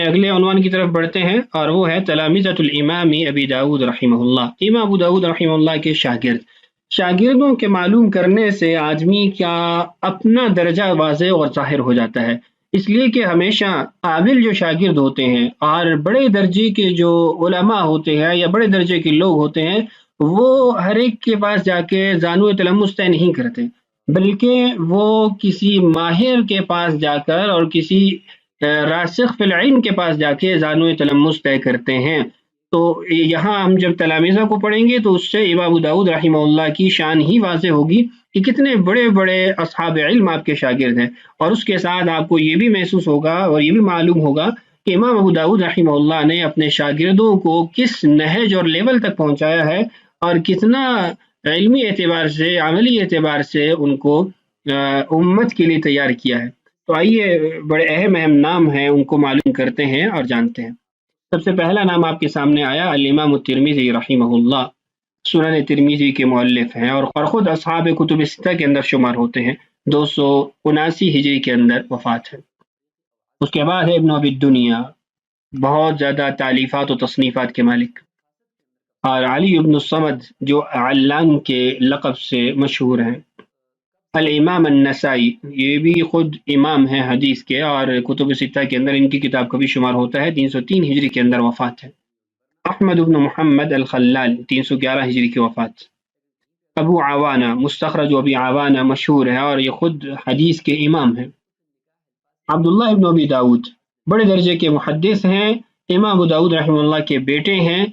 اگلے عنوان کی طرف بڑھتے ہیں، اور وہ ہے تلامذۃ الامام ابی داؤد رحمہ اللہ۔ امام ابو داؤد رحمہ اللہ کے شاگرد، شاگردوں کے معلوم کرنے سے آدمی کا اپنا درجہ واضح اور ظاہر ہو جاتا ہے، اس لیے کہ ہمیشہ قابل جو شاگرد ہوتے ہیں اور بڑے درجے کے جو علماء ہوتے ہیں یا بڑے درجے کے لوگ ہوتے ہیں، وہ ہر ایک کے پاس جا کے زانو تلمس طے نہیں کرتے، بلکہ وہ کسی ماہر کے پاس جا کر اور کسی راسخ فی العلم کے پاس جا کے زانو تلمس طے کرتے ہیں۔ تو یہاں ہم جب تلامذہ کو پڑھیں گے تو اس سے امام ابو داؤد رحمہ اللہ کی شان ہی واضح ہوگی کہ کتنے بڑے بڑے اصحاب علم آپ کے شاگرد ہیں، اور اس کے ساتھ آپ کو یہ بھی محسوس ہوگا اور یہ بھی معلوم ہوگا کہ امام ابو داؤد رحمہ اللہ نے اپنے شاگردوں کو کس نہج اور لیول تک پہنچایا ہے، اور کتنا علمی اعتبار سے، عملی اعتبار سے ان کو امت کے لیے تیار کیا ہے۔ تو آئیے بڑے اہم نام ہیں ان کو معلوم کرتے ہیں اور جانتے ہیں۔ سب سے پہلا نام آپ کے سامنے آیا الامام الترمذی رحمہ اللہ، سنن ترمذی کے مؤلف ہیں اور خود اصحاب کتب ستہ کے اندر شمار ہوتے ہیں، 279 ہجری کے اندر وفات ہے۔ اس کے بعد ہے ابن ابی الدنیا، بہت زیادہ تالیفات و تصنیفات کے مالک، اور علی ابن الصمد جو علان کے لقب سے مشہور ہیں۔ الامام النسائی، یہ بھی خود امام ہیں حدیث کے، اور کتب ستہ کے اندر ان کی کتاب کا بھی شمار ہوتا ہے، 303 ہجری کے اندر وفات ہے۔ احمد بن محمد الخلال، 311 ہجری کی وفات۔ ابو عوانہ، مستخرج ابی عوانہ مشہور ہے اور یہ خود حدیث کے امام ہیں۔ عبداللہ ابن ابی داؤد، بڑے درجے کے محدث ہیں، امام ابو داؤد رحمہ اللہ کے بیٹے ہیں،